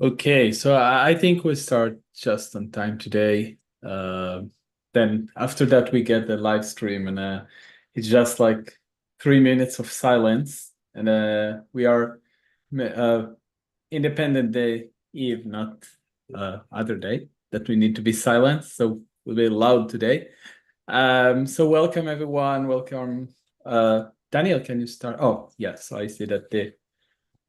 Okay, so I think we start just on time today. Then after that we get the live stream, and it's just like 3 minutes of silence, and we are uh, Independent Day Eve, not other day that we need to be silent. So we'll be loud today. So welcome everyone. Welcome. Daniel, can you start? Oh, yes, I see that the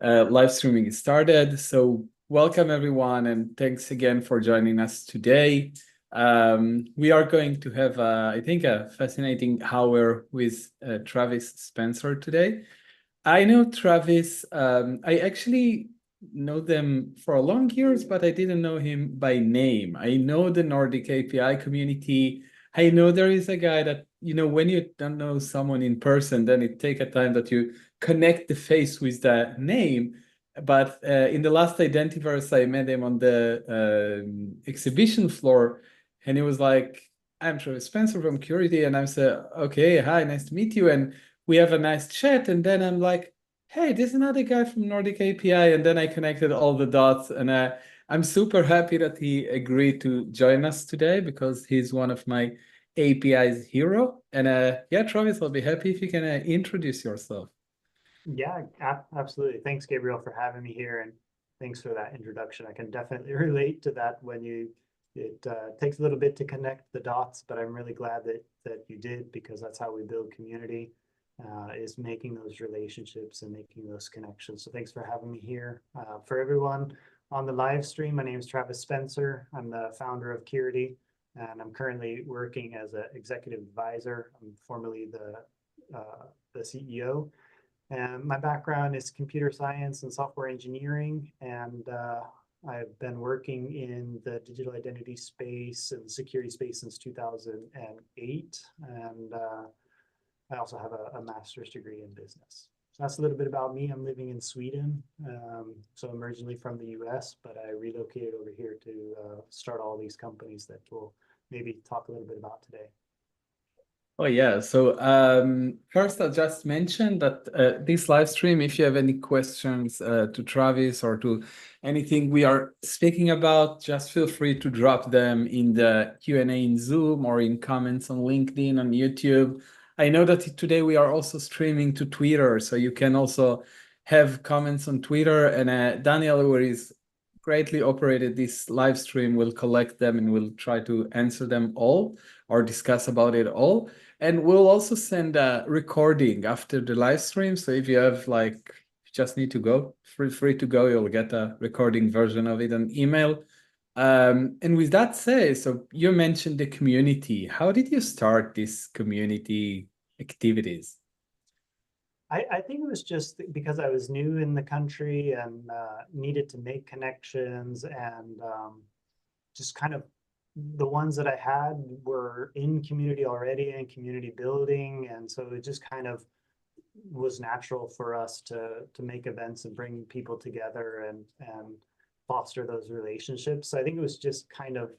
live streaming is started. So welcome everyone, and thanks again for joining us today. We are going to have, I think, a fascinating hour with Travis Spencer today. I know Travis. I actually know them for a long years, but I didn't know him by name. I know the Nordic API community. I know there is a guy that, when you don't know someone in person, then it take a time that you connect the face with the name. But in the last Identiverse, I met him on the exhibition floor, and he was like, "I'm Travis Spencer from Curity," and I said, "Okay, hi, nice to meet you." And we have a nice chat, and then I'm like, "Hey, this is another guy from Nordic API," and then I connected all the dots, and I'm super happy that he agreed to join us today because he's one of my API's hero. And yeah, Travis, I'll be happy if you can introduce yourself. Yeah, absolutely. Thanks, Gabriel, for having me here, and thanks for that introduction. I can definitely relate to that when it takes a little bit to connect the dots, but I'm really glad that you did, because that's how we build community, is making those relationships and making those connections. So thanks for having me here. For everyone on the live stream, my name is Travis Spencer. I'm the founder of Curity, and I'm currently working as an executive advisor. I'm formerly the CEO. And my background is computer science and software engineering, and I've been working in the digital identity space and security space since 2008. And I also have a master's degree in business. So that's a little bit about me. I'm living in Sweden. So I'm originally from the US, but I relocated over here to start all these companies that we'll maybe talk a little bit about today. Oh yeah. So first, I'll just mention that this live stream, if you have any questions to Travis or to anything we are speaking about, just feel free to drop them in the Q&A in Zoom or in comments on LinkedIn, on YouTube. I know that today we are also streaming to Twitter, so you can also have comments on Twitter. And Daniel, who is greatly operated this live stream, will collect them and will try to answer them all or discuss about it all. And we'll also send a recording after the live stream. So if you have you just need to go, feel free to go. You'll get a recording version of it on email. And with that said, so you mentioned the community. How did you start this community activities? I think it was just because I was new in the country and needed to make connections, and just kind of the ones that I had were in community already and community building. And so it just kind of was natural for us to make events and bring people together and foster those relationships. So I think it was just kind of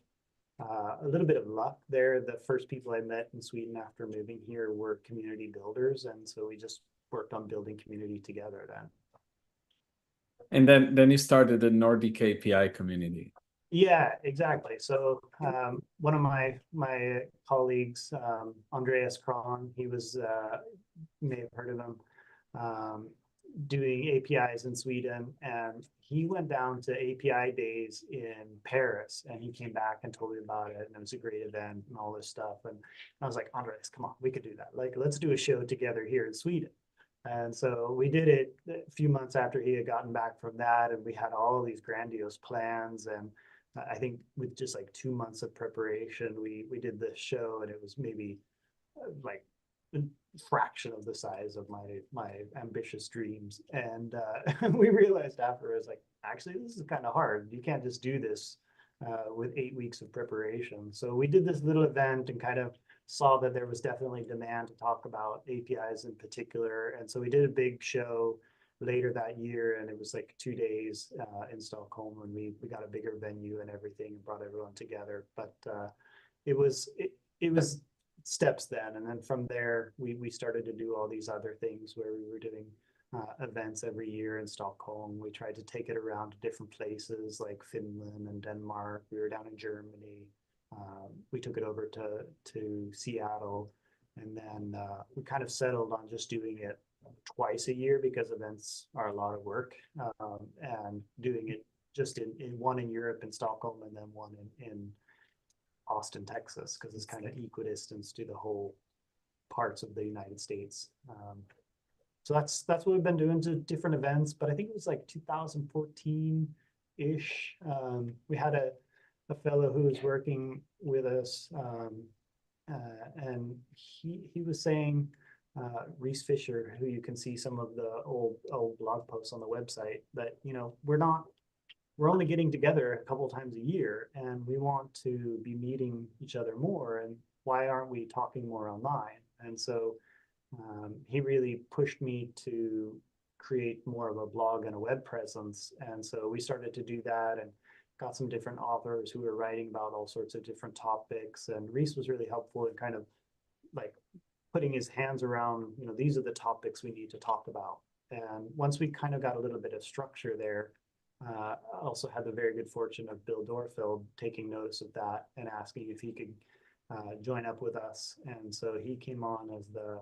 a little bit of luck there. The first people I met in Sweden after moving here were community builders, and so we just worked on building community together then. And then you started the Nordic API community. Yeah, exactly. So one of my colleagues, Andreas Kron, he was you may have heard of him, um, doing APIs in Sweden, and he went down to API days in Paris, and he came back and told me about it, and it was a great event and all this stuff. And I was like, Andreas, come on, we could do that. Like, let's do a show together here in Sweden. And so we did it a few months after he had gotten back from that, and we had all these grandiose plans. And I think with just like 2 months of preparation, we did this show, and it was maybe like a fraction of the size of my ambitious dreams. And we realized afterwards, like, actually, this is kind of hard. You can't just do this with 8 weeks of preparation. So we did this little event and kind of saw that there was definitely demand to talk about APIs in particular. And so we did a big show later that year, and it was like 2 days in Stockholm, when we got a bigger venue and everything and brought everyone together. But it was steps then, and then from there we started to do all these other things where we were doing events every year in Stockholm. We tried to take it around to different places like Finland and Denmark. We were down in Germany. We took it over to Seattle, and then we kind of settled on just doing it twice a year because events are a lot of work, and doing it just in one in Europe in Stockholm and then one in Austin, Texas, because it's kind of equidistant to the whole parts of the United States. So that's what we've been doing to different events. But I think it was like 2014-ish. We had a fellow who was working with us, and he was saying, Reese Fisher, who you can see some of the old blog posts on the website, that we're only getting together a couple of times a year, and we want to be meeting each other more. And why aren't we talking more online? And so he really pushed me to create more of a blog and a web presence. And so we started to do that and got some different authors who were writing about all sorts of different topics. And Reese was really helpful in kind of like putting his hands around, these are the topics we need to talk about. And once we kind of got a little bit of structure there, I also had the very good fortune of Bill Dorfield taking notice of that and asking if he could join up with us. And so he came on as the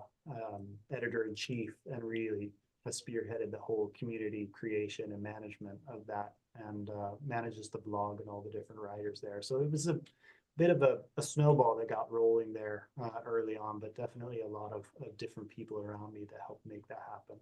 editor-in-chief and really has spearheaded the whole community creation and management of that, and manages the blog and all the different writers there. So it was a bit of a snowball that got rolling there early on, but definitely a lot of different people around me that helped make that happen.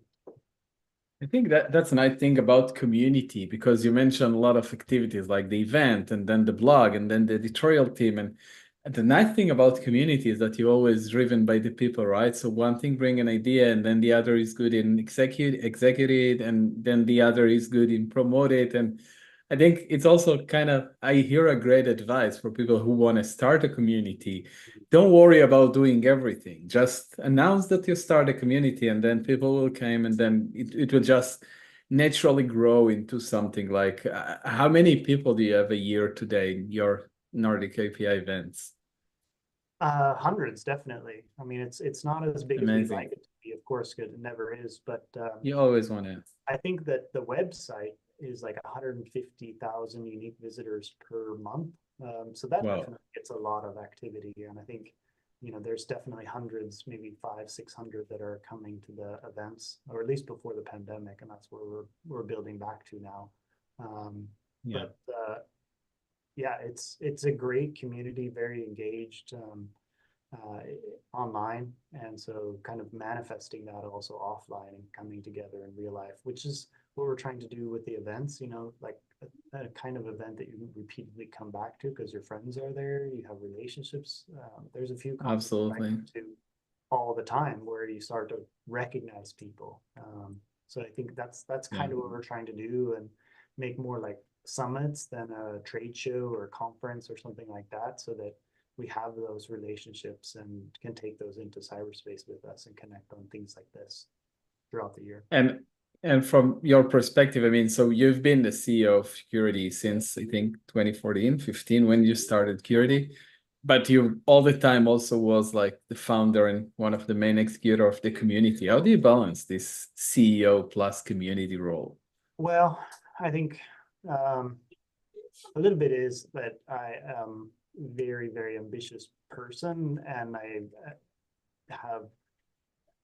I think that's a nice thing about community, because you mentioned a lot of activities like the event and then the blog and then the editorial team. And the nice thing about community is that you're always driven by the people, right? So one thing bring an idea, and then the other is good in execute it, and then the other is good in promote it. And I think it's also kind of, I hear a great advice for people who want to start a community. Don't worry about doing everything. Just announce that you start a community, and then people will come, and then it will just naturally grow into something. Like, how many people do you have a year today in your Nordic API events? Hundreds, definitely. I mean, it's not as big as we'd like Amazing. it to be, of course, because it never is. But You always want to. I think that the website is like 150,000 unique visitors per month. So that Wow. definitely gets a lot of activity. And I think, there's definitely hundreds, maybe 500-600 that are coming to the events, or at least before the pandemic. And that's where we're building back to now. Yeah. But yeah, it's a great community, very engaged uh, online, and so kind of manifesting that also offline and coming together in real life, which is what we're trying to do with the events. Like a kind of event that you repeatedly come back to because your friends are there, you have relationships. There's a few conferences I go Absolutely. to all the time where you start to recognize people. So I think that's Yeah. kind of what we're trying to do, and make more like summits than a trade show or a conference or something like that, so that we have those relationships and can take those into cyberspace with us and connect on things like this throughout the year. And from your perspective, I mean, so you've been the CEO of Curity since I think 2014, 15 when you started Curity, but you all the time also was like the founder and one of the main executor of the community. How do you balance this CEO plus community role? Well, I think um, a little bit is that I am very, very ambitious person, and I have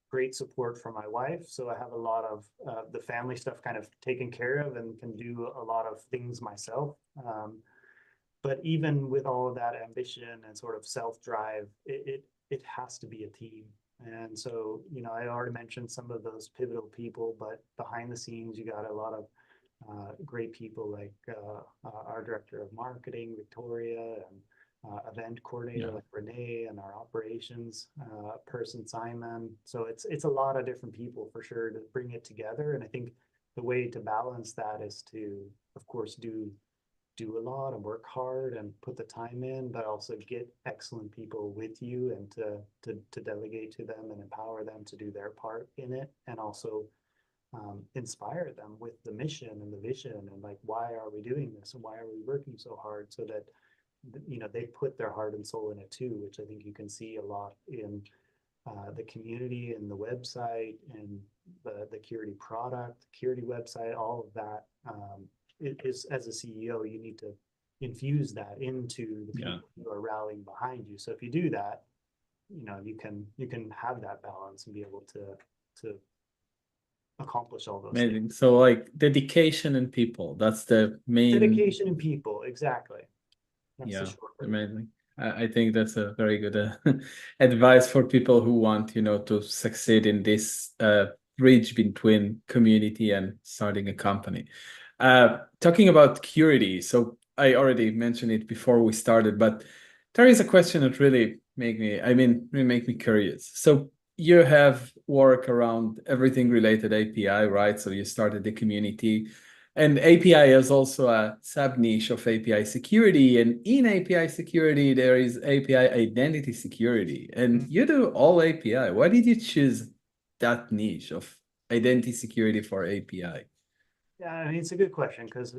great support from my wife. So I have a lot of the family stuff kind of taken care of, and can do a lot of things myself. But even with all of that ambition and sort of self-drive, it has to be a team. And so, I already mentioned some of those pivotal people, but behind the scenes, you got a lot of great people like our director of marketing, Victoria, and event coordinator Yeah. like Renee, and our operations person, Simon. So it's a lot of different people for sure to bring it together. And I think the way to balance that is to, of course, do a lot and work hard and put the time in, but also get excellent people with you, and to delegate to them and empower them to do their part in it, and also inspire them with the mission and the vision, and like, why are we doing this and why are we working so hard, so that they put their heart and soul in it too, which I think you can see a lot in the community and the website and the Curity product, Curity website, all of that is, as a CEO, you need to infuse that into the people who are rallying behind you. So if you do that, you can have that balance and be able to accomplish all those Amazing. things. So like dedication and people, that's the main. Dedication and people, exactly. That's the short version. Amazing. I think that's a very good advice for people who want, to succeed in this bridge between community and starting a company. Talking about Curity, so I already mentioned it before we started, but there is a question that really make me curious. So you have work around everything related API, right? So you started the community. And API is also a sub niche of API security. And in API security, there is API identity security. And you do all API. Why did you choose that niche of identity security for API? Yeah, I mean, it's a good question because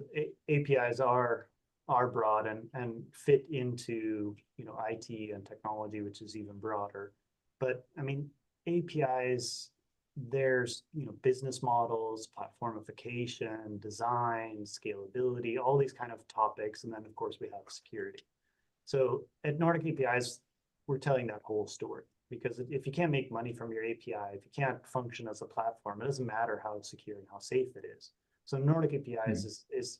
APIs are broad and fit into IT and technology, which is even broader. But I mean, APIs, there's business models, platformification, design, scalability, all these kind of topics, and then of course we have security. So at Nordic APIs, we're telling that whole story because if you can't make money from your API, if you can't function as a platform, it doesn't matter how secure and how safe it is. So Nordic APIs is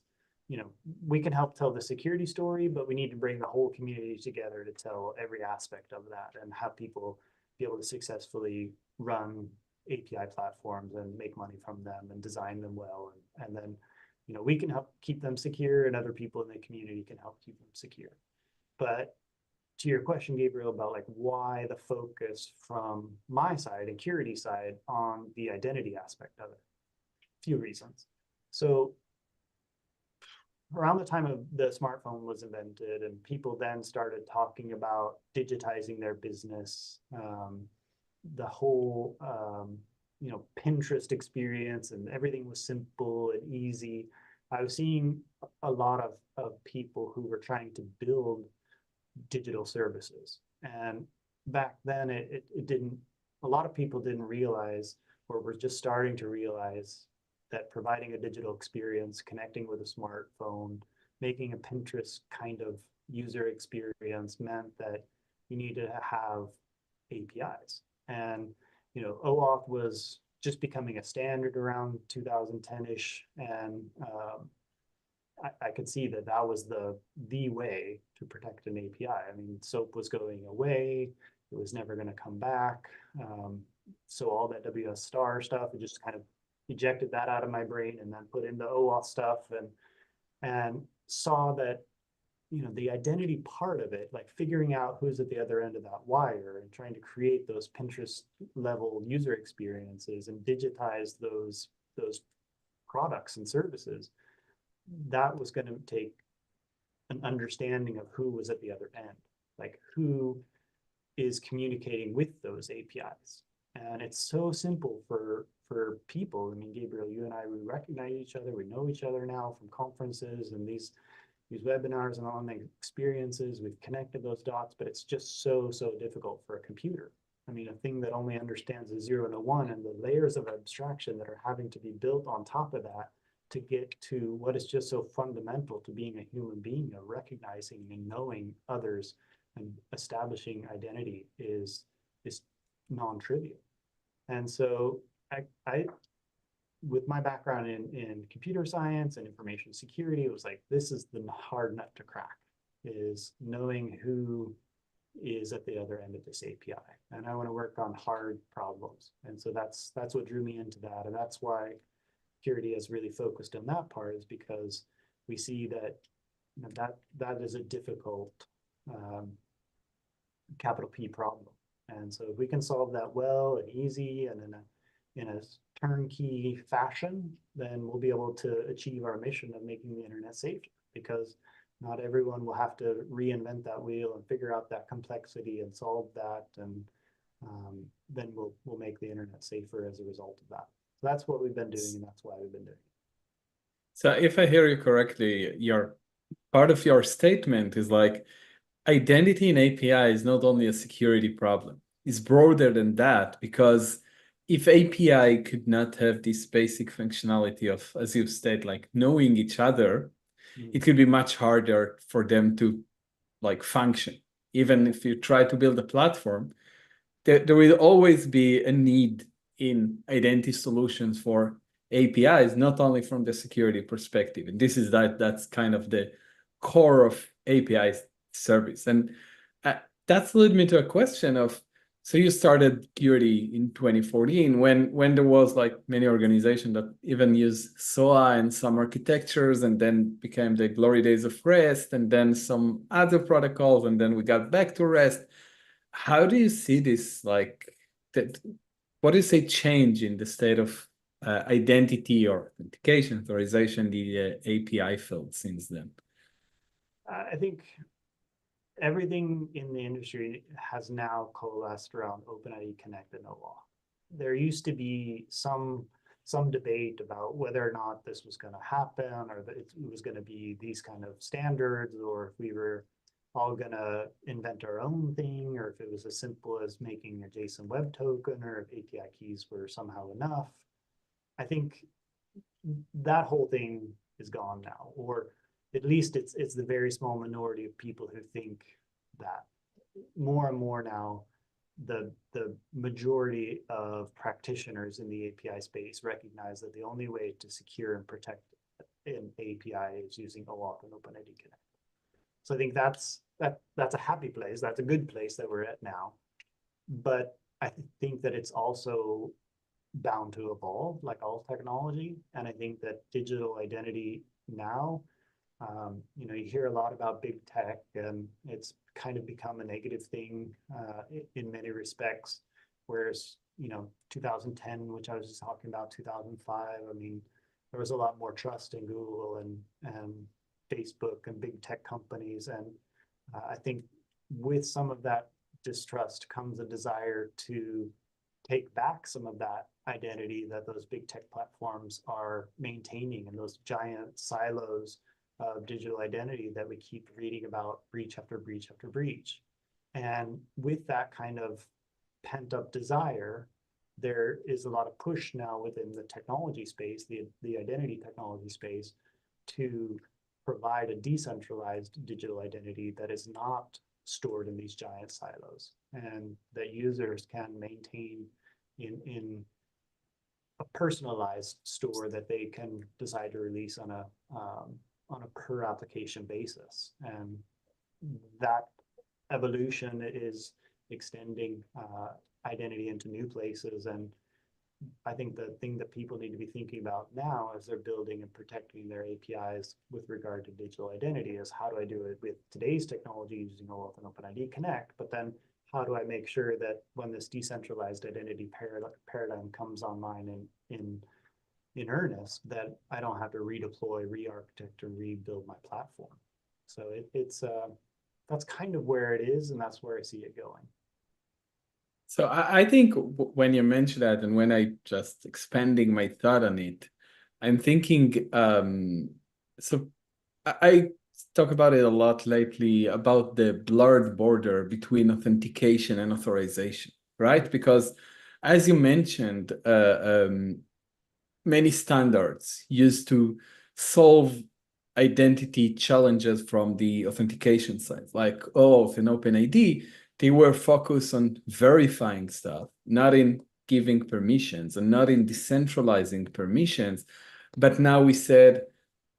we can help tell the security story, but we need to bring the whole community together to tell every aspect of that and have people be able to successfully run API platforms and make money from them and design them well. And then, we can help keep them secure and other people in the community can help keep them secure. But to your question, Gabriel, about like why the focus from my side and Curity side on the identity aspect of it, a few reasons. So around the time of the smartphone was invented and people then started talking about digitizing their business, the whole Pinterest experience and everything was simple and easy. I was seeing a lot of people who were trying to build digital services, and back then it didn't, a lot of people didn't realize, or were just starting to realize, that providing a digital experience, connecting with a smartphone, making a Pinterest kind of user experience meant that you needed to have APIs. And OAuth was just becoming a standard around 2010-ish, and I could see that was the way to protect an API. I mean, SOAP was going away; it was never going to come back. So all that WS star stuff, it just kind of ejected that out of my brain and then put in the OAuth stuff and saw that the identity part of it, like figuring out who's at the other end of that wire and trying to create those Pinterest level user experiences and digitize those products and services, that was going to take an understanding of who was at the other end, like who is communicating with those APIs. And it's so simple for people. I mean, Gabriel, you and I, we recognize each other. We know each other now from conferences and these webinars and online experiences. We've connected those dots, but it's just so difficult for a computer. I mean, a thing that only understands a 0 and a 1 and the layers of abstraction that are having to be built on top of that to get to what is just so fundamental to being a human being, of recognizing and knowing others and establishing identity is non-trivial. And so I with my background in computer science and information security, it was like, this is the hard nut to crack, is knowing who is at the other end of this API. And I want to work on hard problems. And so that's what drew me into that. And that's why Curity has really focused on that part, is because we see that that is a difficult capital P problem. And so if we can solve that well and easy and in a turnkey fashion, then we'll be able to achieve our mission of making the internet safer, because not everyone will have to reinvent that wheel and figure out that complexity and solve that. And then we'll make the internet safer as a result of that. So that's what we've been doing, and that's why we've been doing it. So if I hear you correctly, part of your statement is like, identity in API is not only a security problem, is broader than that, because if API could not have this basic functionality of, as you said, like knowing each other, it could be much harder for them to like function. Even if you try to build a platform, there will always be a need in identity solutions for APIs, not only from the security perspective. And this is that's kind of the core of API service. And that's led me to a question of, so you started Curity in 2014 when there was like many organizations that even use SOA and some architectures, and then became the glory days of REST, and then some other protocols, and then we got back to REST. How do you see this, like, that, what do you say change in the state of identity or authentication, authorization, the API field since then? I think everything in the industry has now coalesced around OpenID Connect and OAuth. There used to be some debate about whether or not this was going to happen, or that it was going to be these kind of standards, or if we were all going to invent our own thing, or if it was as simple as making a JSON web token, or if API keys were somehow enough. I think that whole thing is gone now, or at least it's the very small minority of people who think that. More and more now, the majority of practitioners in the API space recognize that the only way to secure and protect an API is using OAuth and OpenID Connect. So I think that's a happy place. That's a good place that we're at now. But I think that it's also bound to evolve, like all technology. And I think that digital identity now, you hear a lot about big tech, and it's kind of become a negative thing in many respects. Whereas, 2010, which I was just talking about, 2005, I mean, there was a lot more trust in Google and Facebook and big tech companies. And I think with some of that distrust comes a desire to take back some of that identity that those big tech platforms are maintaining in those giant silos of digital identity that we keep reading about, breach after breach after breach. And with that kind of pent up desire, there is a lot of push now within the technology space, the identity technology space, to provide a decentralized digital identity that is not stored in these giant silos, and that users can maintain in a personalized store that they can decide to release on a per application basis. And that evolution is extending identity into new places. And I think the thing that people need to be thinking about now as they're building and protecting their APIs with regard to digital identity is, how do I do it with today's technology using OAuth and OpenID Connect? But then how do I make sure that when this decentralized identity paradigm comes online in earnest, that I don't have to redeploy, re-architect, or rebuild my platform? So it's that's kind of where it is, and that's where I see it going. So I think when you mention that, and when I just expanding my thought on it, I'm thinking, so I talk about it a lot lately, about the blurred border between authentication and authorization, right? Because as you mentioned, many standards used to solve identity challenges from the authentication side, like OAuth and OpenID. They were focused on verifying stuff, not in giving permissions and not in decentralizing permissions. But now we said,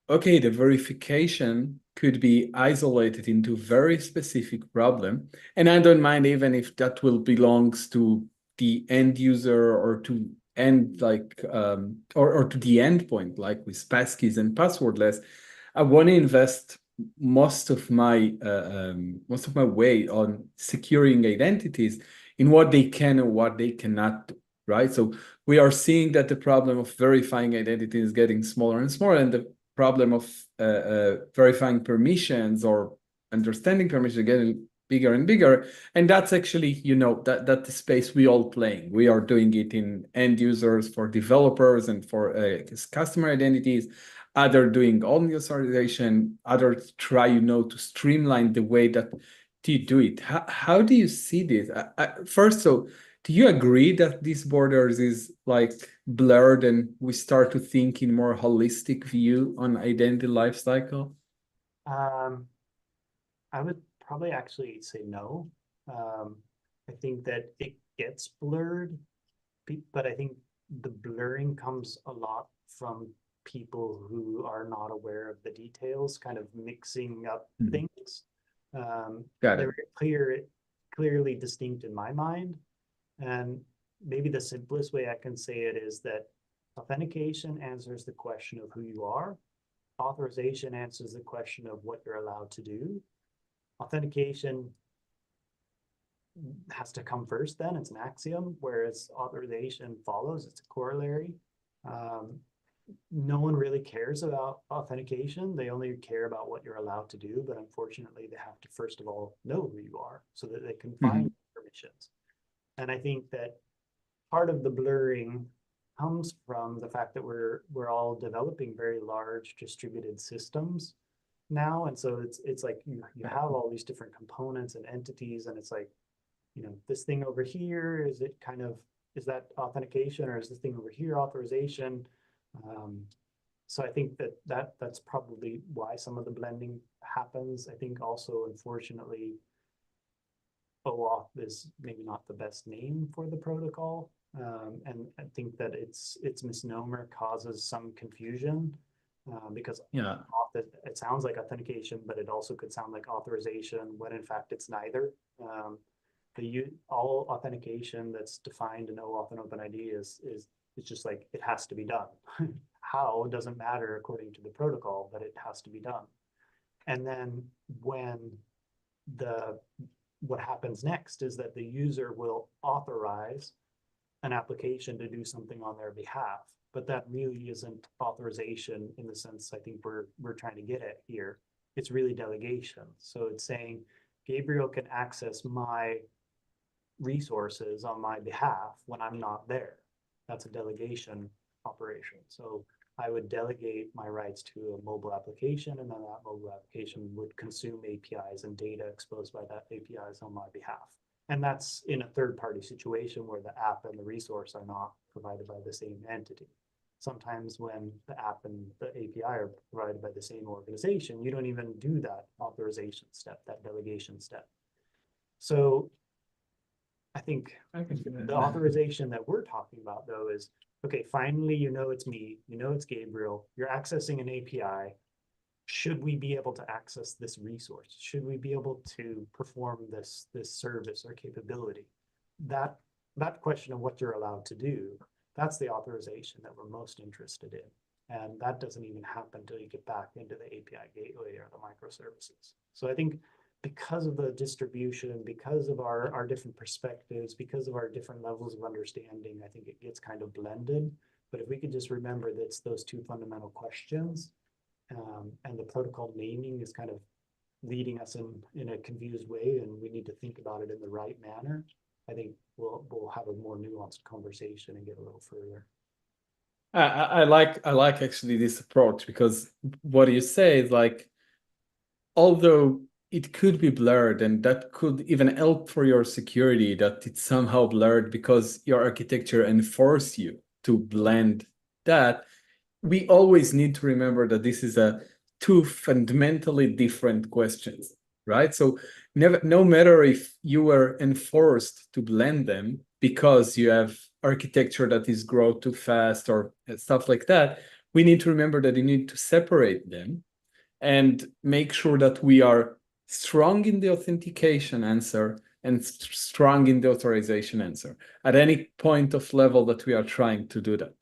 okay, the verification could be isolated into very specific problem. And I don't mind even if that will belongs to the end user, or to end like or to the endpoint, like with passkeys and passwordless. I want to invest most of my weight on securing identities in what they can and what they cannot do, right? So we are seeing that the problem of verifying identity is getting smaller and smaller, and the problem of verifying permissions or understanding permissions getting bigger and bigger. And that's actually, that the space we all playing. We are doing it in end users, for developers, and for customer identities. Others doing only authorization. Others try, to streamline the way that do you do it? How do you see this? First, so do you agree that these borders is like blurred and we start to think in more holistic view on identity lifecycle? Um, I would probably actually say no. I think that it gets blurred, but I think the blurring comes a lot from people who are not aware of the details, kind of mixing up Hmm. things. Got They're it. clearly distinct in my mind. And maybe the simplest way I can say it is that authentication answers the question of who you are. Authorization answers the question of what you're allowed to do. Authentication has to come first, then it's an axiom, whereas authorization follows, it's a corollary. Um, no one really cares about authentication. They only care about what you're allowed to do. But unfortunately, they have to first of all know who you are so that they can find Mhm. permissions. And I think that part of the blurring comes from the fact that we're all developing very large distributed systems now. And so it's like you have all these different components and entities, and it's like, this thing over here, is it kind of, is that authentication, or is this thing over here authorization? Um, so I think that's probably why some of the blending happens. I think also, unfortunately, OAuth is maybe not the best name for the protocol. And I think that its misnomer causes some confusion, because Yeah. it sounds like authentication, but it also could sound like authorization, when in fact it's neither. All authentication that's defined in OAuth and OpenID is it's just like it has to be done. How doesn't matter according to the protocol, but it has to be done. And then when the what happens next is that the user will authorize an application to do something on their behalf. But that really isn't authorization in the sense I think we're trying to get at here. It's really delegation. So it's saying Gabriel can access my resources on my behalf when I'm not there. That's a delegation operation. So I would delegate my rights to a mobile application, and then that mobile application would consume APIs and data exposed by that APIs on my behalf. And that's in a third-party situation where the app and the resource are not provided by the same entity. Sometimes when the app and the API are provided by the same organization, you don't even do that authorization step, that delegation step. So I think I can do the that. authorization that we're talking about, though, is okay, finally, it's me, it's Gabriel, you're accessing an API. Should we be able to access this resource? Should we be able to perform this service or capability? That that question of what you're allowed to do, that's the authorization that we're most interested in. And that doesn't even happen until you get back into the API gateway or the microservices. So I think because of the distribution, because of our different perspectives, because of our different levels of understanding, I think it gets kind of blended. But if we could just remember that it's those two fundamental questions, and the protocol naming is kind of leading us in a confused way, and we need to think about it in the right manner, I think we'll have a more nuanced conversation and get a little further. I like actually this approach because what you say is like, although it could be blurred and that could even help for your security, that it's somehow blurred because your architecture enforce you to blend that, we always need to remember that this is a two fundamentally different questions, right? So no matter if you were enforced to blend them because you have architecture that is grow too fast or stuff like that, we need to remember that you need to separate them and make sure that we are strong in the authentication answer and strong in the authorization answer at any point of level that we are trying to do that.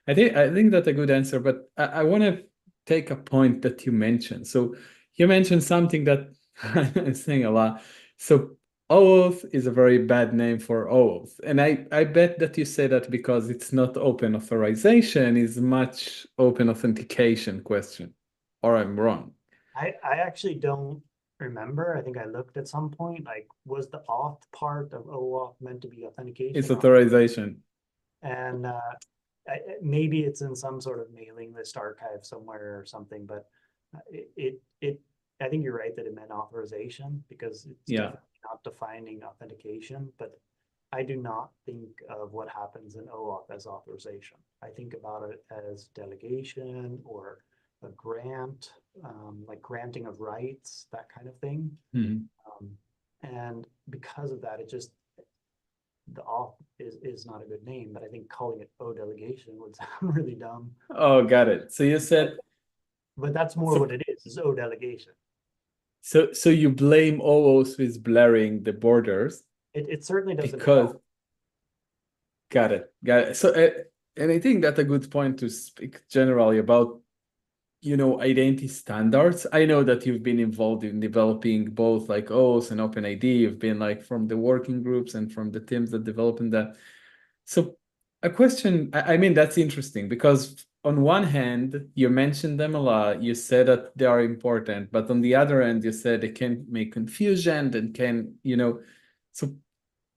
I think that's a good answer, but I want to take a point that you mentioned. So you mentioned something that I'm saying a lot. So OAuth is a very bad name for OAuth. And I bet that you say that because it's not open authorization, it's much open authentication question. Or I'm wrong. I actually don't remember. I think I looked at some point, like, was the auth part of OAuth meant to be It's authentication? authorization. And maybe it's in some sort of mailing list archive somewhere or something, but it I think you're right that it meant authorization because it's Yeah. definitely not defining authentication, but I do not think of what happens in OAuth as authorization. I think about it as delegation or a grant, like granting of rights, that kind of thing. Mhm. And because of that, it just, the auth is not a good name, but I think calling it O delegation would sound really dumb. Oh, got it. So you said But that's more so what it is O delegation. so you blame OAuth with blurring the borders It certainly doesn't because help. got it. Got it. So and I think that's a good point to speak generally about, identity standards. I know that you've been involved in developing both like OAuth and OpenID. You've been like from the working groups and from the teams that developing that. So a question, I mean, that's interesting because on one hand, you mentioned them a lot. You said that they are important, but on the other end, you said they can make confusion and so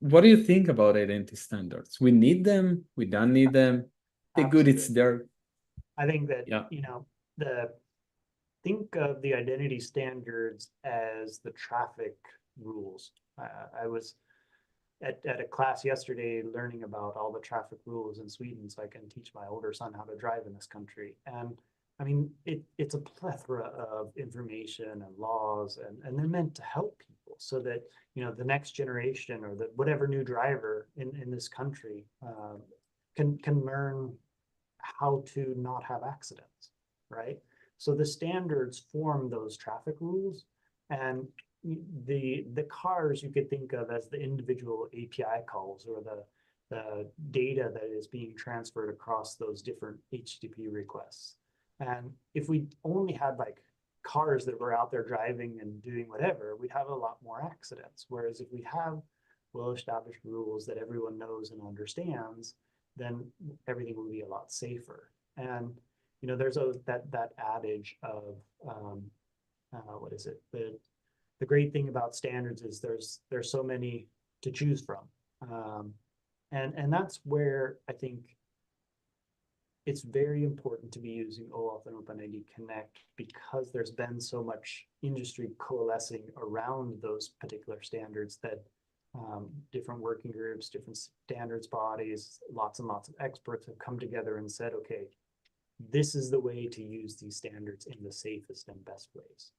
what do you think about identity standards? We need them, we don't need them. The good, it's Absolutely. there. I think that, Yeah. the think of the identity standards as the traffic rules. I was at a class yesterday learning about all the traffic rules in Sweden so I can teach my older son how to drive in this country. And I mean, it's a plethora of information and laws, and they're meant to help people so that, the next generation or the whatever new driver in this country can learn how to not have accidents, right? So the standards form those traffic rules, and the cars you could think of as the individual API calls or the data that is being transferred across those different HTTP requests. And if we only had like cars that were out there driving and doing whatever, we'd have a lot more accidents. Whereas if we have well-established rules that everyone knows and understands, then everything will be a lot safer. And there's that adage of what is it? The great thing about standards is there's so many to choose from, and that's where I think it's very important to be using OAuth and OpenID Connect because there's been so much industry coalescing around those particular standards that different working groups, different standards bodies, lots and lots of experts have come together and said, okay, this is the way to use these standards in the safest and best ways.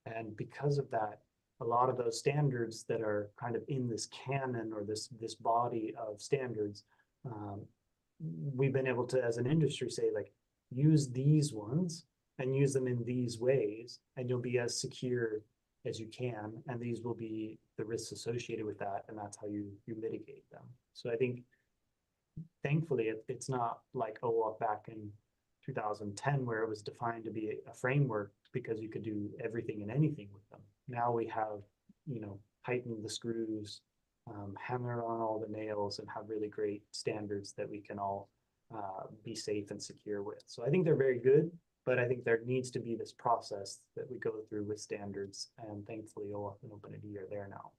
And because of that, a lot of those standards that are kind of in this canon or this body of standards, we've been able to, as an industry, say like, use these ones and use them in these ways, and you'll be as secure as you can, and these will be the risks associated with that, and that's how you mitigate them. So I think, thankfully, it's not like OAuth back in 2010 where it was defined to be a framework because you could do everything and anything with them. Now we have, tightened the screws, hammer on all the nails, and have really great standards that we can all be safe and secure with. So I think they're very good, but I think there needs to be this process that we go through with standards, and thankfully OAuth and OpenID are there now.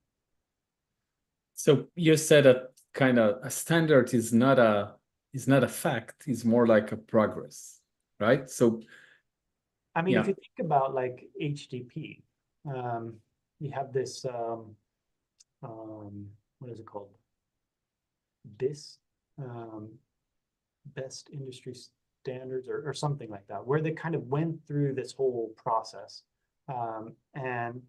So you said that kind of a standard is not a fact, it's more like a progress, right? So I mean, if yeah. you think about like HTTP, you have this what is it called? BIS, um, best industry standards or something like that, where they kind of went through this whole process, and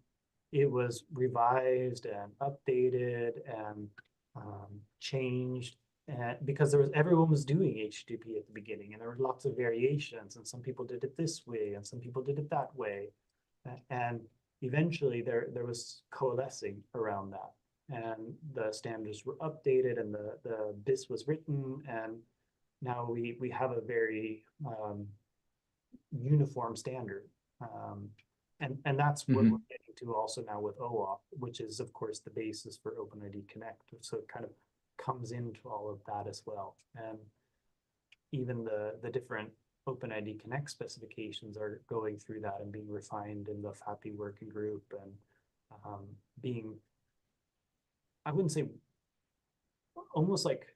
it was revised and updated and changed, and because everyone was doing HTTP at the beginning, and there were lots of variations, and some people did it this way and some people did it that way, and eventually there was coalescing around that, and the standards were updated, and the BIS was written, and now we have a very uniform standard. And that's what we're getting to also now with OAuth, which is, of course, the basis for OpenID Connect. So it kind of comes into all of that as well. And even the different OpenID Connect specifications are going through that and being refined in the FAPI working group, and being, I wouldn't say, almost like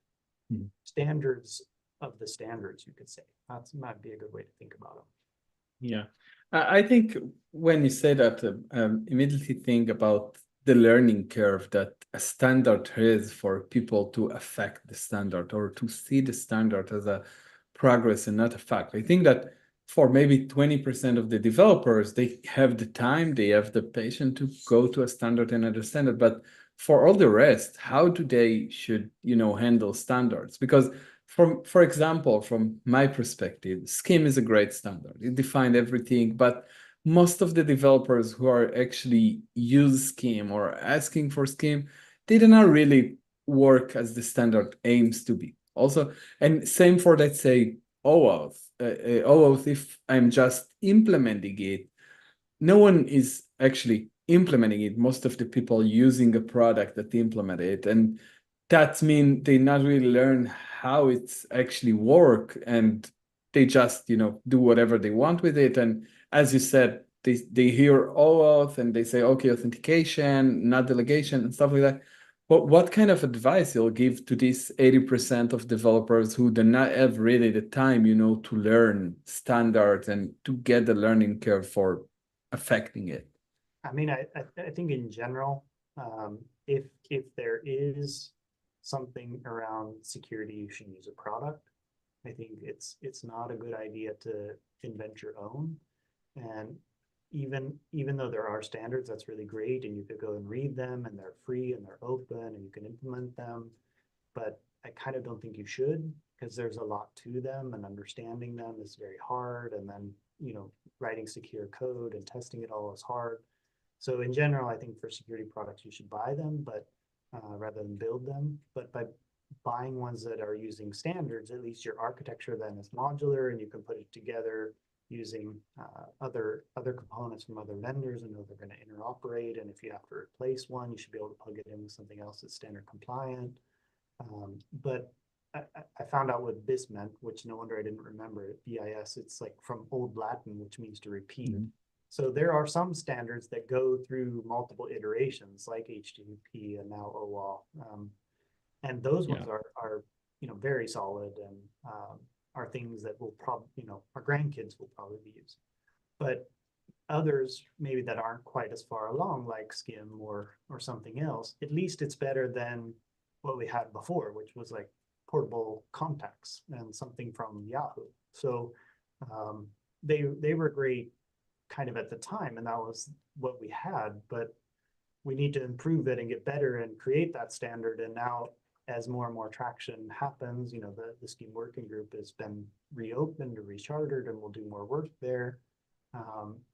standards of the standards, you could say. That might be a good way to think about them. Yeah, I think when you say that, immediately think about the learning curve that a standard is for people to affect the standard or to see the standard as a progress and not a fact. I think that for maybe 20% of the developers, they have the time, they have the patience to go to a standard and understand it. But for all the rest, how do they should, handle standards? Because for example, from my perspective, Scheme is a great standard. It defined everything, but most of the developers who are actually use Scheme or asking for Scheme, they do not really work as the standard aims to be. Also, and same for, let's say, OAuth. OAuth, if I'm just implementing it, no one is actually implementing it. Most of the people using a product that implement it, and that means they not really learn how it's actually work, and they just do whatever they want with it. And as you said, they hear OAuth and they say, okay, authentication, not delegation, and stuff like that. But what kind of advice you'll give to these 80% of developers who do not have really the time, to learn standards and to get the learning curve for affecting it? I mean, I think in general, if there is something around security, you should use a product. I think it's not a good idea to invent your own. And even though there are standards, that's really great, and you could go and read them, and they're free and they're open, and you can implement them. But I kind of don't think you should, because there's a lot to them, and understanding them is very hard. And then writing secure code and testing it all is hard. So in general, I think for security products, you should buy them, but rather than build them. But by buying ones that are using standards, at least your architecture then is modular, and you can put it together using other components from other vendors and know they're going to interoperate. And if you have to replace one, you should be able to plug it in with something else that's standard compliant. But I found out what this meant, which no wonder I didn't remember it. BIS, it's like from Old Latin, which means to repeat. Mm-hmm. So there are some standards that go through multiple iterations, like HTTP and now OAuth, and those Yeah. ones are very solid, and are things that will probably our grandkids will probably be using. But others maybe that aren't quite as far along, like Skim or something else, at least it's better than what we had before, which was like portable contacts and something from Yahoo. So they were great kind of at the time, and that was what we had. But we need to improve it and get better and create that standard. And now, as more and more traction happens, the Scheme Working Group has been reopened or rechartered, and we'll do more work there.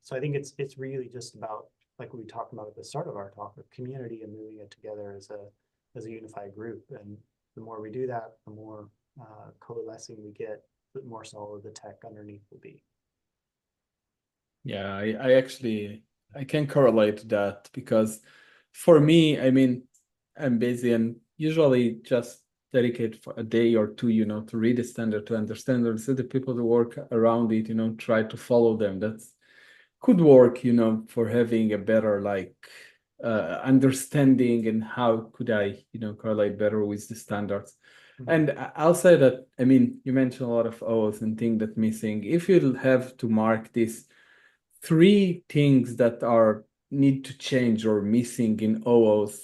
So I think it's really just about, like we talked about at the start of our talk, of community and moving it together as a unified group. And the more we do that, the more coalescing we get, the more solid the tech underneath will be. Yeah, I can correlate that, because for me, I mean, I'm busy and usually just dedicate for a day or two, to read the standard, to understand, or see the people that work around it, try to follow them. That's could work, for having a better understanding, and how could I, correlate better with the standards. And I'll say that, I mean, you mentioned a lot of O's and things that missing. If you'll have to mark this 3 things that are need to change or missing in OAuth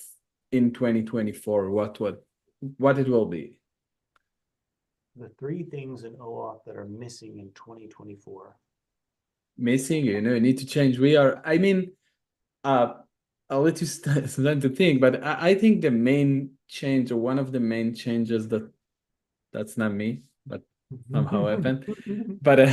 in 2024, what it will be? The 3 things in OAuth that are missing in 2024. Missing, you need to change. I mean, I'll let you start to think, but I think the main change, or one of the main changes, that's not me, but somehow happened. But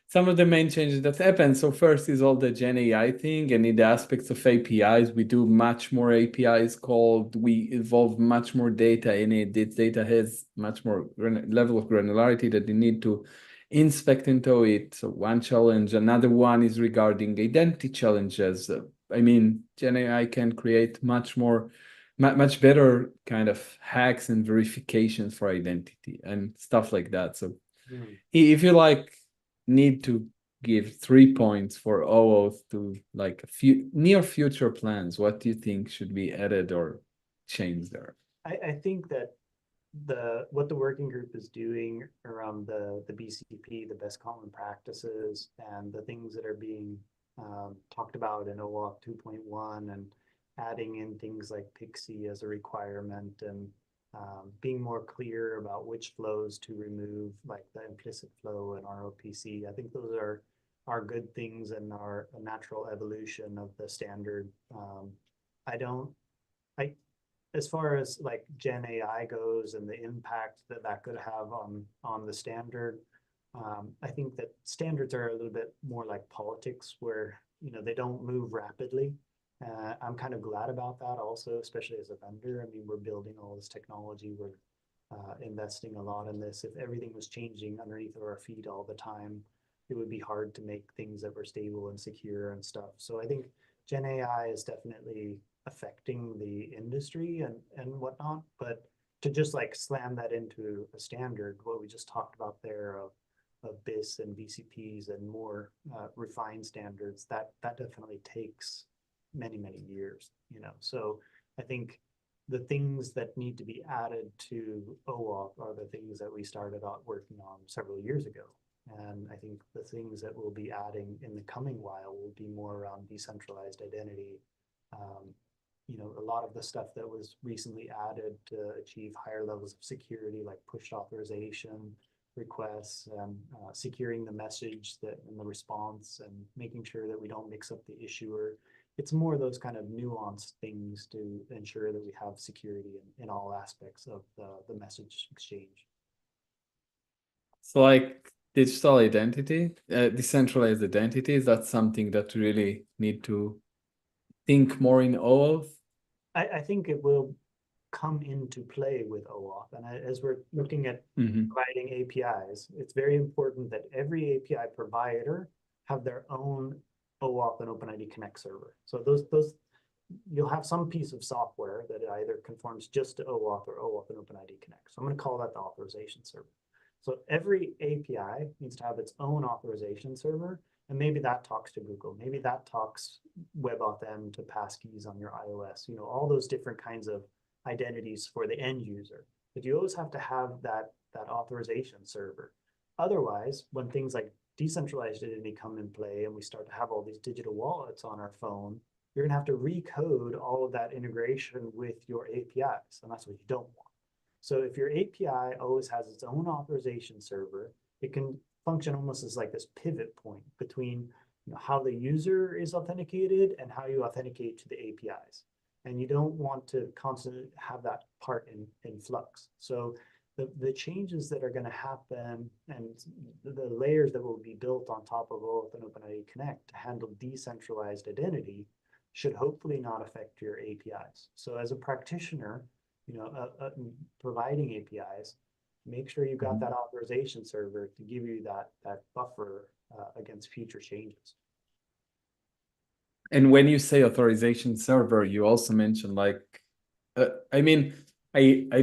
some of the main changes that happen. So first is all the GenAI thing, and in the aspects of APIs, we do much more APIs called. We involve much more data in it. This data has much more level of granularity that you need to inspect into it. So one challenge. Another one is regarding identity challenges. I mean, GenAI can create much better kind of hacks and verifications for identity and stuff like that. So if you need to give 3 points for OAuth to a few near future plans, what do you think should be added or changed there? I think that what the working group is doing around the BCP, the best common practices, and the things that are being talked about in OAuth 2.1, and adding in things like Pixie as a requirement, and being more clear about which flows to remove, like the implicit flow and ROPC. I think those are good things and are a natural evolution of the standard. I don't, I as far as like GenAI goes and the impact that that could have on the standard, I think that standards are a little bit more like politics, where they don't move rapidly. I'm kind of glad about that also, especially as a vendor. I mean, we're building all this technology, we're investing a lot in this. If everything was changing underneath our feet all the time, it would be hard to make things that were stable and secure and stuff. So I think Gen AI is definitely affecting the industry and whatnot, but to just like slam that into a standard, what we just talked about there of BIS and BCPs and more refined standards, that definitely takes many years. So I think the things that need to be added to OAuth are the things that we started out working on several years ago. And I think the things that we'll be adding in the coming while will be more around decentralized identity. A lot of the stuff that was recently added to achieve higher levels of security, like push authorization requests, and securing the message and the response, and making sure that we don't mix up the issuer. It's more those kind of nuanced things to ensure that we have security in all aspects of the message exchange. So like digital identity, decentralized identity, is that something that really need to think more in OAuth? I think it will come into play with OAuth. And as we're looking at providing APIs, it's very important that every API provider have their own OAuth and OpenID Connect server. So those you'll have some piece of software that either conforms just to OAuth or OAuth and OpenID Connect. So I'm going to call that the authorization server. So every API needs to have its own authorization server, and maybe that talks to Google. Maybe that talks WebAuthn to passkeys on your iOS. All those different kinds of identities for the end user. But you always have to have that authorization server. Otherwise, when things like decentralized identity come in play and we start to have all these digital wallets on our phone, you're going to have to recode all of that integration with your APIs, and that's what you don't want. So if your API always has its own authorization server, it can function almost as like this pivot point between how the user is authenticated and how you authenticate to the APIs. And you don't want to constantly have that part in flux. So the changes that are going to happen and the layers that will be built on top of OAuth and OpenID Connect to handle decentralized identity should hopefully not affect your APIs. So as a practitioner, providing APIs, make sure you've got that authorization server to give you that buffer against future changes. And when you say authorization server, you also mentioned I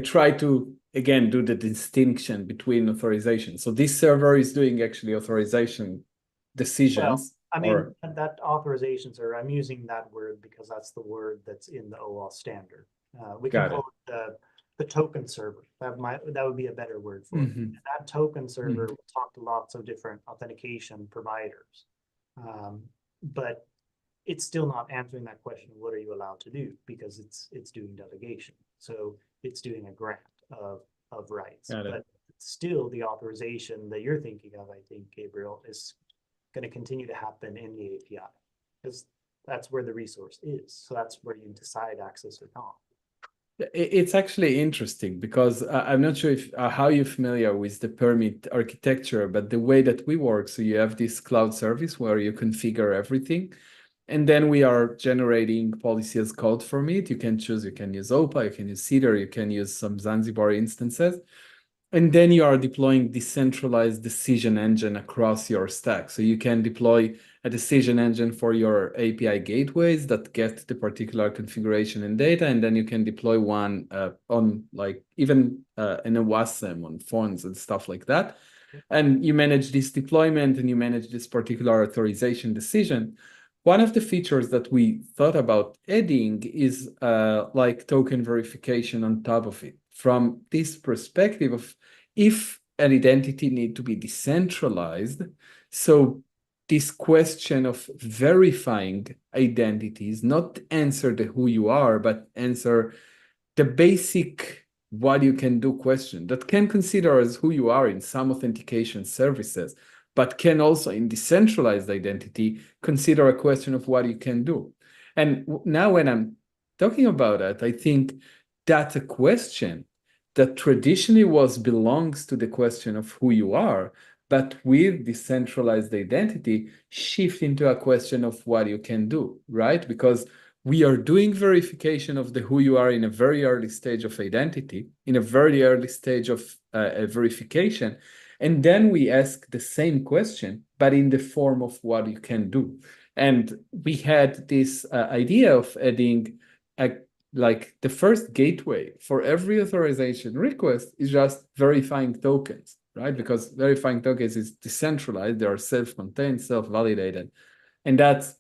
try to again do the distinction between authorization. So this server is doing actually authorization decisions. Well, that authorization server, I'm using that word because that's the word that's in the OAuth standard. We can call it the token server. That would be a better word for it. That token server will talk to lots of different authentication providers. But it's still not answering that question, what are you allowed to do? Because it's doing delegation. So it's doing a grant of rights. But still the authorization that you're thinking of, I think, Gabriel, is going to continue to happen in the API, because that's where the resource is. So that's where you decide access or not. It's actually interesting because I'm not sure if how you're familiar with the permit architecture, but the way that we work, so you have this cloud service where you configure everything, and then we are generating policy as code from it. You can choose, you can use OPA, you can use Cedar, you can use some Zanzibar instances. And then you are deploying decentralized decision engine across your stack. So you can deploy a decision engine for your API gateways that get the particular configuration and data. And then you can deploy one on like even in a WASM on phones and stuff like that. And you manage this deployment and you manage this particular authorization decision. one of the features that we thought about adding is like token verification on top of it. From this perspective of if an identity need to be decentralized, so this question of verifying identities, not answer the who you are, but answer the basic what you can do question that can consider as who you are in some authentication services, but can also in decentralized identity consider a question of what you can do. And now when I'm talking about that, I think that's a question that traditionally belongs to the question of who you are, but with decentralized identity shift into a question of what you can do, right? Because we are doing verification of the who you are in a very early stage of identity, in a very early stage of verification. And then we ask the same question, but in the form of what you can do. And we had this idea of adding like the first gateway for every authorization request is just verifying tokens, right? Because verifying tokens is decentralized, they are self-contained, self-validated. And that's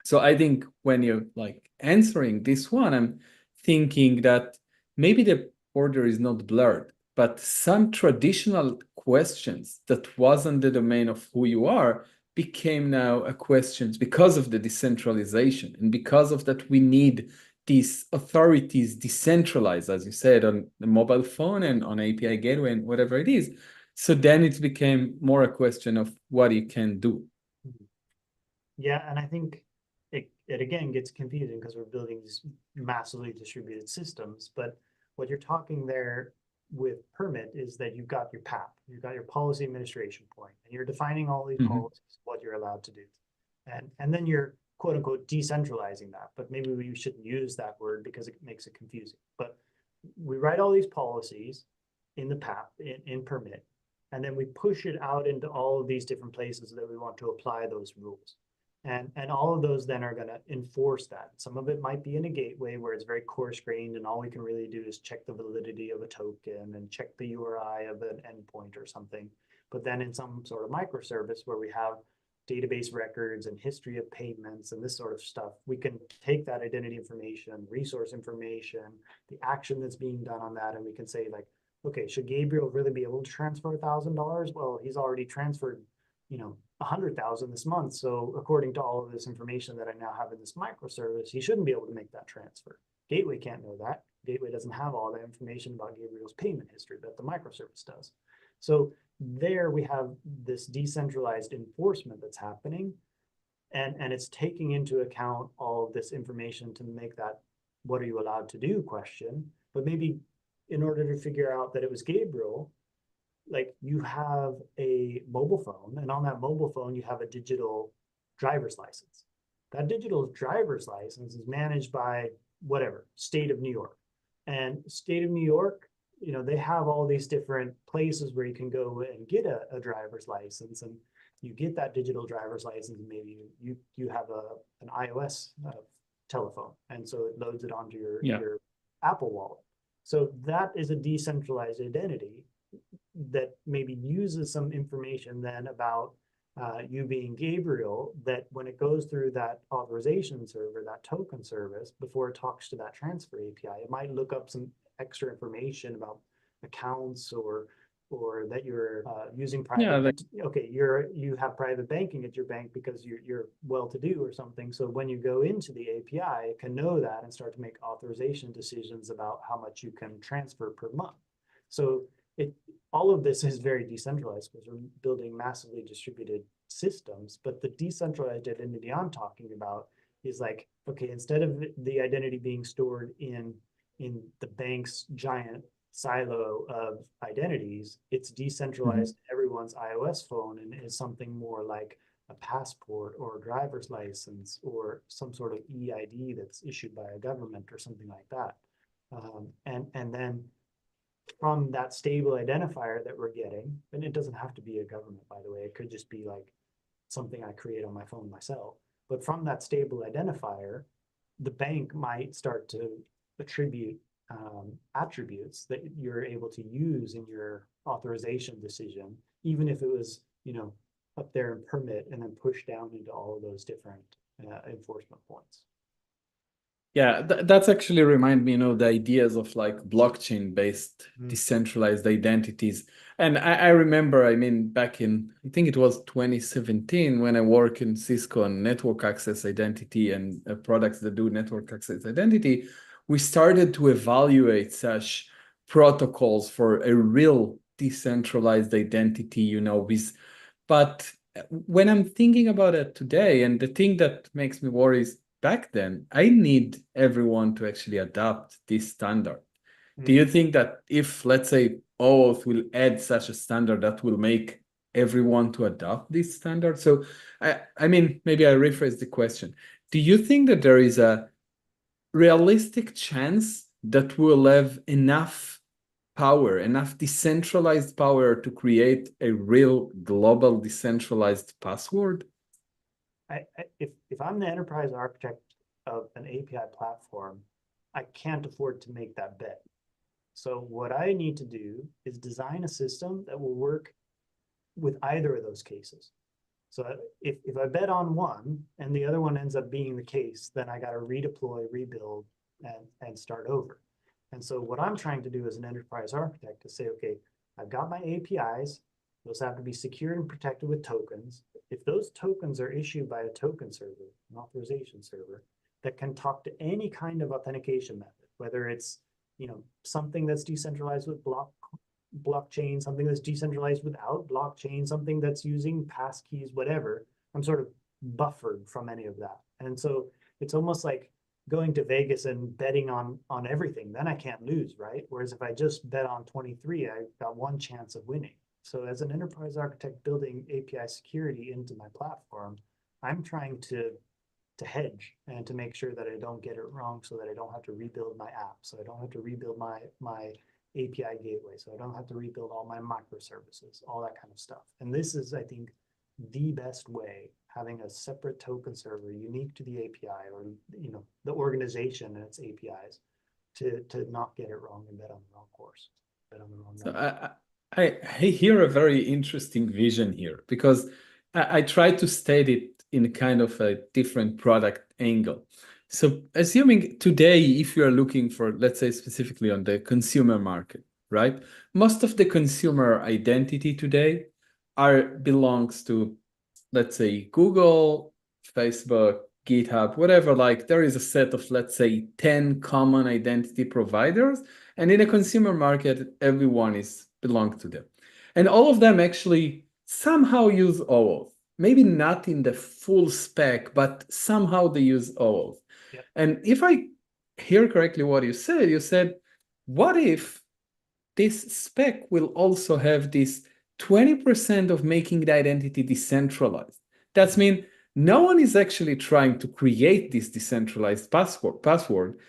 so I think when you're like answering this one, I'm thinking that maybe the order is not blurred, but some traditional questions that wasn't the domain of who you are became now a questions because of the decentralization. And because of that, we need these authorities decentralized, as you said, on the mobile phone and on API gateway and whatever it is. So then it became more a question of what you can do. Yeah, and I think it again gets confusing because we're building these massively distributed systems. But what you're talking there with permit is that you've got your PAP, you've got your policy administration point, and you're defining all these policies, what you're allowed to do. And then you're quote unquote decentralizing that. But maybe we shouldn't use that word because it makes it confusing. But we write all these policies in the PAP, in permit, and then we push it out into all of these different places that we want to apply those rules. And all of those then are going to enforce that. Some of it might be in a gateway where it's very coarse grained and all we can really do is check the validity of a token and check the URI of an endpoint or something. But then in some sort of microservice where we have database records and history of payments and this sort of stuff, we can take that identity information, resource information, the action that's being done on that, and we can say like, okay, should Gabriel really be able to transfer $1,000? Well, he's already transferred, 100,000 this month. So according to all of this information that I now have in this microservice, he shouldn't be able to make that transfer. Gateway can't know that. Gateway doesn't have all the information about Gabriel's payment history, but the microservice does. So there we have this decentralized enforcement that's happening, and it's taking into account all of this information to make that what are you allowed to do question. But maybe in order to figure out that it was Gabriel, like you have a mobile phone, and on that mobile phone, you have a digital driver's license. That digital driver's license is managed by whatever, state of New York. And state of New York, they have all these different places where you can go and get a driver's license, and you get that digital driver's license, and maybe you have an iOS telephone, and so it loads it onto your Apple Wallet. So that is a decentralized identity that maybe uses some information then about you being Gabriel, that when it goes through that authorization server, that token service, before it talks to that transfer API, it might look up some extra information about accounts or that you're using private. Okay, you have private banking at your bank because you're well-to-do or something. So when you go into the API, it can know that and start to make authorization decisions about how much you can transfer per month. So all of this is very decentralized because we're building massively distributed systems. But the decentralized identity I'm talking about is like, okay, instead of the identity being stored in the bank's giant silo of identities, it's decentralized to everyone's iOS phone and is something more like a passport or a driver's license or some sort of EID that's issued by a government or something like that. And then from that stable identifier that we're getting, and it doesn't have to be a government, by the way, it could just be like something I create on my phone myself. But from that stable identifier, the bank might start to attribute attributes that you're able to use in your authorization decision, even if it was, up there in permit and then pushed down into all of those different enforcement points. Yeah, that's actually remind me, the ideas of like blockchain-based decentralized identities. And I remember, back in, I think it was 2017, when I worked in Cisco on network access identity and products that do network access identity, we started to evaluate such protocols for a real decentralized identity, but when I'm thinking about it today, and the thing that makes me worry is, back then, I need everyone to actually adopt this standard. Do you think that if, let's say, OAuth will add such a standard that will make everyone to adopt this standard? So, maybe I rephrase the question. Do you think that there is a realistic chance that we'll have enough power, enough decentralized power to create a real global decentralized password? If I'm the enterprise architect of an API platform, I can't afford to make that bet. So what I need to do is design a system that will work with either of those cases. So if I bet on one and the other one ends up being the case, then I got to redeploy, rebuild, and start over. And so what I'm trying to do as an enterprise architect is say, okay, I've got my APIs. Those have to be secured and protected with tokens. If those tokens are issued by a token server, an authorization server, that can talk to any kind of authentication method, whether it's something that's decentralized with blockchain, something that's decentralized without blockchain, something that's using passkeys, whatever, I'm sort of buffered from any of that. And so it's almost like going to Vegas and betting on everything, then I can't lose, right? Whereas if I just bet on 23, I got one chance of winning. So as an enterprise architect building API security into my platform, I'm trying to hedge and to make sure that I don't get it wrong, so that I don't have to rebuild my app, so I don't have to rebuild my API gateway, so I don't have to rebuild all my microservices, all that kind of stuff. And this is, I think, the best way, having a separate token server unique to the API, or the organization and its APIs, to not get it wrong and bet on the wrong course, bet on the wrong number. I hear a very interesting vision here, because I try to state it in kind of a different product angle. So assuming today, if you are looking for, let's say specifically on the consumer market, right? Most of the consumer identity today belongs to, let's say, Google, Facebook, GitHub, whatever. Like there is a set of, let's say, 10 common identity providers. And in a consumer market, everyone belongs to them. And all of them actually somehow use OAuth. Maybe not in the full spec, but somehow they use OAuth. Yep. And if I hear correctly what you said, what if this spec will also have this 20% of making the identity decentralized? That means no one is actually trying to create this decentralized password.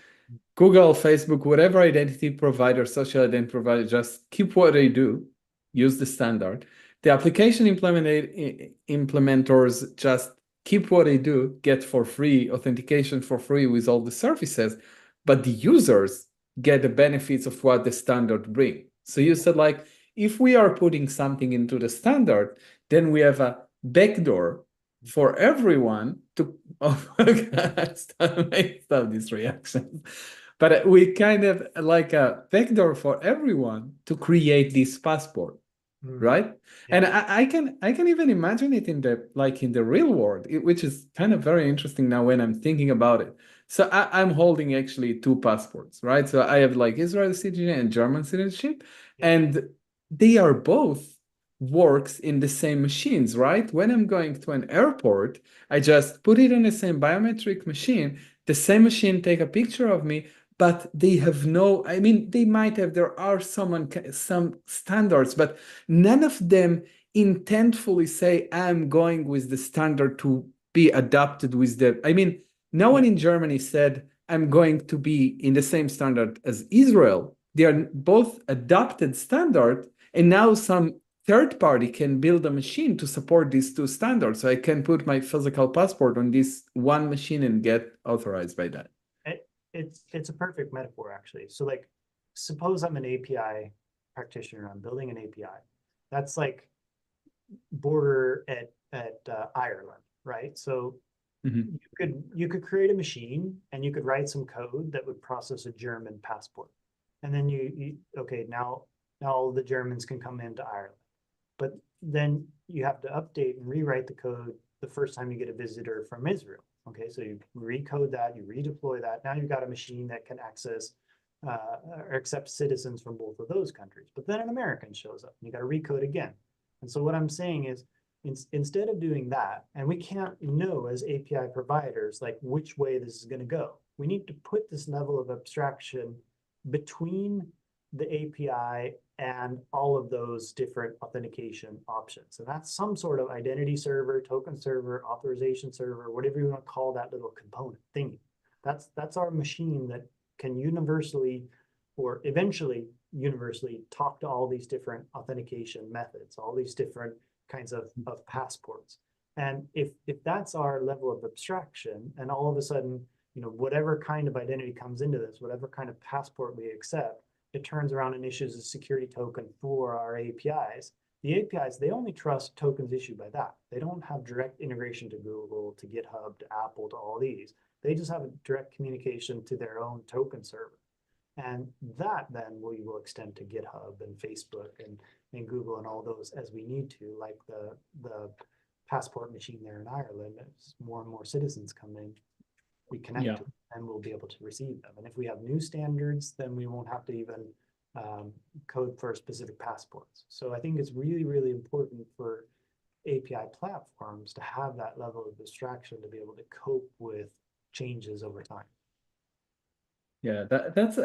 Google, Facebook, whatever identity provider, social identity provider, just keep what they do, use the standard. The application implementers just keep what they do, get for free, authentication for free with all the services, but the users get the benefits of what the standard brings. So you said, like, if we are putting something into the standard, then we have a backdoor for everyone to stop these reactions. But we kind of like a backdoor for everyone to create this passport, right? Yeah. And I can even imagine it in the real world, which is kind of very interesting now when I'm thinking about it. So I'm holding actually two passports, right? So I have like Israeli citizenship and German citizenship, and they are both works in the same machines, right? When I'm going to an airport, I just put it on the same biometric machine. The same machine take a picture of me, but they have they might have, there are some standards, but none of them intentfully say, I'm going with the standard to be adopted with no one in Germany said, I'm going to be in the same standard as Israel. They are both adopted standard, and now some third party can build a machine to support these two standards. So I can put my physical passport on this one machine and get authorized by that. It's a perfect metaphor, actually. So like, suppose I'm an API practitioner, I'm building an API. That's like border at Ireland, right? So Mhm. You could create a machine and you could write some code that would process a German passport. And then okay, now all the Germans can come into Ireland. But then you have to update and rewrite the code the first time you get a visitor from Israel. Okay, so you recode that, you redeploy that. Now you've got a machine that can access or accept citizens from both of those countries. But then an American shows up and you got to recode again. And so what I'm saying is, instead of doing that, and we can't know as API providers like which way this is going to go, we need to put this level of abstraction between the API and all of those different authentication options. And that's some sort of identity server, token server, authorization server, whatever you want to call that little component thingy. That's our machine that can universally or eventually universally talk to all these different authentication methods, all these different kinds of passports. And if that's our level of abstraction, and all of a sudden, whatever kind of identity comes into this, whatever kind of passport we accept, it turns around and issues a security token for our APIs. The APIs, they only trust tokens issued by that. They don't have direct integration to Google, to GitHub, to Apple, to all these. They just have a direct communication to their own token server. And that then we will extend to GitHub and Facebook and Google and all those as we need to, like the passport machine there in Ireland. As more and more citizens come in, we connect Yeah. to it and we'll be able to receive them. And if we have new standards, then we won't have to even code for specific passports. So I think it's really, really important for API platforms to have that level of abstraction to be able to cope with changes over time. Yeah, that's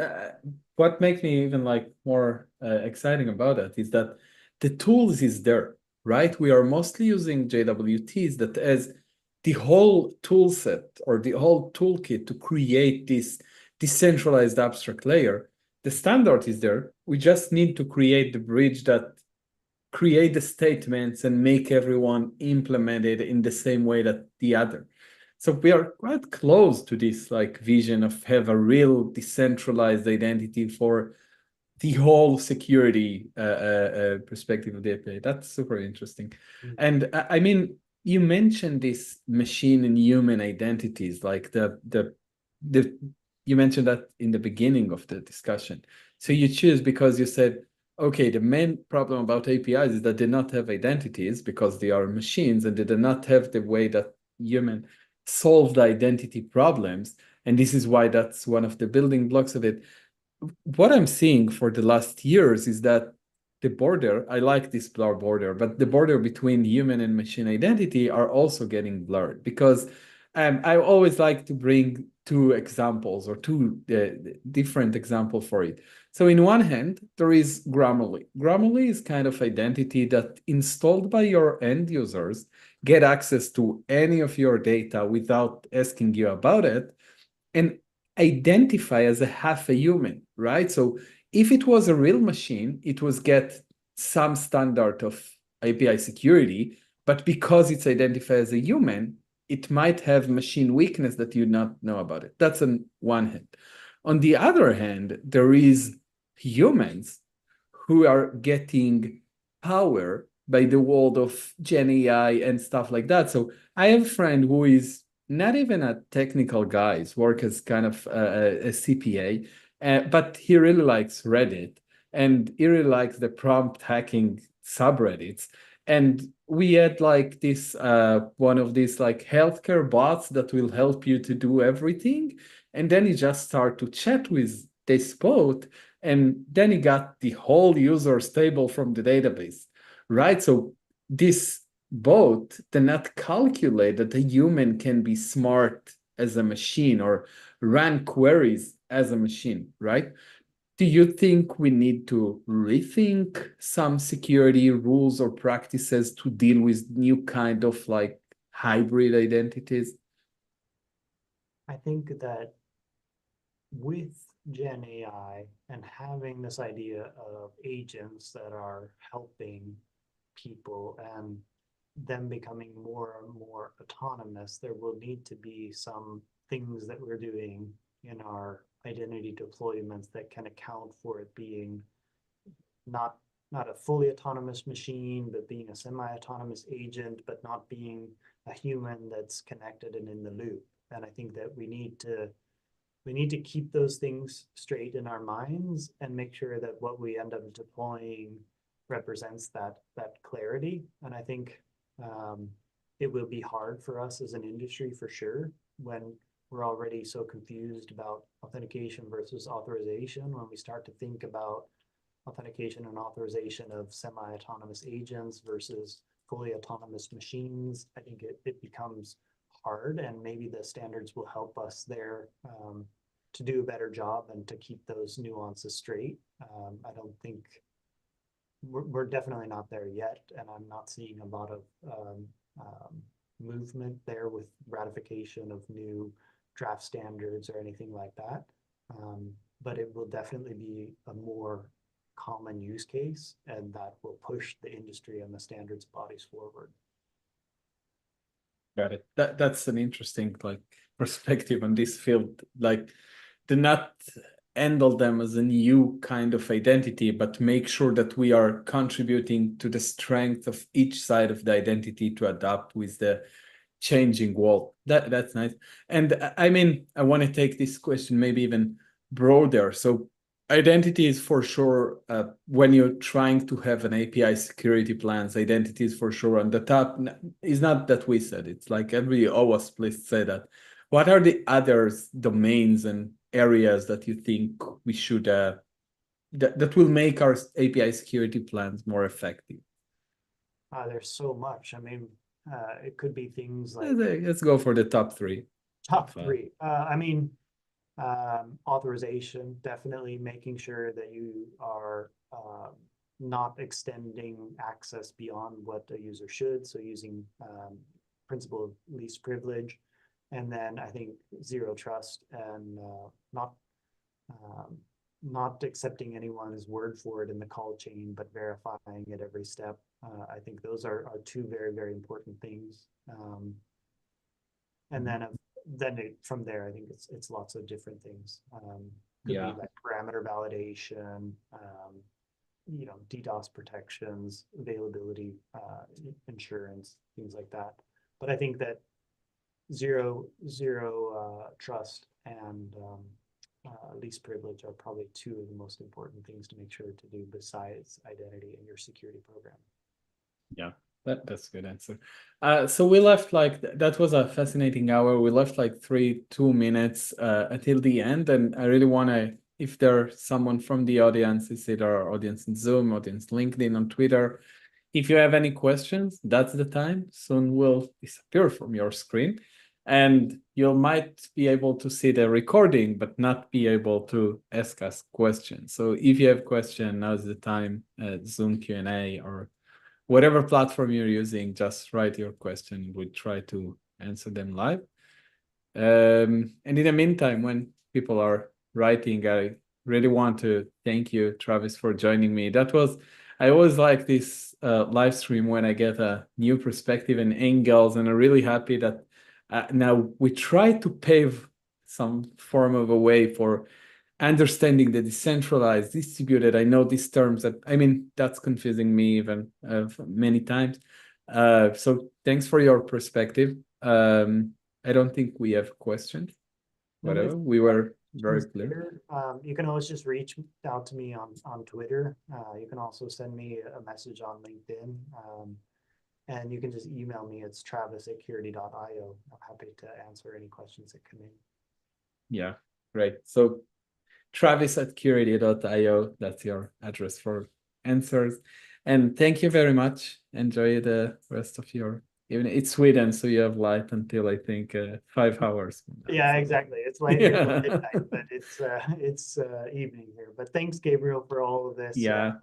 what makes me even like more exciting about it is that the tools is there, right? We are mostly using JWTs that as the whole tool set or the whole toolkit to create this decentralized abstract layer. The standard is there. We just need to create the bridge that create the statements and make everyone implement it in the same way that the other. So we are quite close to this like vision of have a real decentralized identity for the whole security perspective of the API. That's super interesting. And I mean, you mentioned this machine and human identities, like the you mentioned that in the beginning of the discussion. So you choose because you said, okay, the main problem about APIs is that they not have identities because they are machines and they do not have the way that human solve the identity problems. And this is why that's one of the building blocks of it. What I'm seeing for the last years is that the border, I like this blur border, but the border between human and machine identity are also getting blurred because I always like to bring two examples or two different examples for it. So in one hand, there is Grammarly. Grammarly is kind of identity that installed by your end users get access to any of your data without asking you about it. And identify as a half a human, right? So if it was a real machine, it was get some standard of API security, but because it's identified as a human, it might have machine weakness that you not know about it. That's on one hand. On the other hand, there is humans who are getting power by the world of GenAI and stuff like that. So I have a friend who is not even a technical guy, he's work as kind of a CPA, but he really likes Reddit and he really likes the prompt hacking subreddits. And we had like this one of these like healthcare bots that will help you to do everything. And then he just start to chat with this bot, and then he got the whole users table from the database, right? So this bot did not calculate that a human can be smart as a machine or run queries as a machine, right? Do you think we need to rethink some security rules or practices to deal with new kind of like hybrid identities? I think that with Gen AI and having this idea of agents that are helping people and them becoming more and more autonomous, there will need to be some things that we're doing in our identity deployments that can account for it being not not a fully autonomous machine, but being a semi-autonomous agent, but not being a human that's connected and in the loop. And I think that we need to keep those things straight in our minds and make sure that what we end up deploying represents that clarity. And I think it will be hard for us as an industry for sure when we're already so confused about authentication versus authorization. When we start to think about authentication and authorization of semi-autonomous agents versus fully autonomous machines, I think it becomes hard, and maybe the standards will help us there to do a better job and to keep those nuances straight. I don't think we're definitely not there yet, and I'm not seeing a lot of movement there with ratification of new draft standards or anything like that. But it will definitely be a more common use case, and that will push the industry and the standards bodies forward. Got it. That's an interesting perspective on this field. Like, do not handle them as a new kind of identity, but make sure that we are contributing to the strength of each side of the identity to adapt with the changing world. That's nice. And I mean, I want to take this question maybe even broader. So identity is for sure, when you're trying to have an API security plans, identity is for sure on the top. It's not that we said, it's like every OWASP list said that. What are the other domains and areas that you think we should, that will make our API security plans more effective? There's so much. I mean, it could be things like Let's go for the top three. top three. I mean, authorization, definitely making sure that you are not extending access beyond what a user should. So using principle of least privilege. And then I think zero trust and not accepting anyone's word for it in the call chain, but verifying it every step. I think those are two very, very important things. And then from there, I think it's lots of different things. Could be like parameter validation, DDoS protections, availability, insurance, things like that. But I think that zero trust and least privilege are probably two of the most important things to make sure to do besides identity in your security program. Yeah, that's a good answer. So we left that was a fascinating hour. We left 2 minutes until the end, and I really want to, if there's someone from the audience, is it our audience in Zoom, audience LinkedIn, on Twitter, if you have any questions, that's the time. Soon will disappear from your screen, and you might be able to see the recording, but not be able to ask us questions. So if you have questions, now's the time. Zoom Q&A or whatever platform you're using, just write your question. We try to answer them live. And in the meantime, when people are writing, I really want to thank you, Travis, for joining me. I always like this live stream when I get a new perspective and angles, and I'm really happy that now we try to pave some form of a way for understanding the decentralized, distributed. I know these terms that's confusing me even many times. So thanks for your perspective. I don't think we have questions. Whatever, we were very clear. You can always just reach out to me on Twitter. You can also send me a message on LinkedIn. And you can just email me. It's travis@curity.io. I'm happy to answer any questions that come in. Yeah, great. So travis@curity.io, that's your address for answers. And thank you very much. Enjoy the rest of your evening. It's Sweden, so you have light until I think 5 hours. Yeah, exactly. It's late here at midnight, but it's evening here. But thanks, Gabriel, for all of this. Yeah.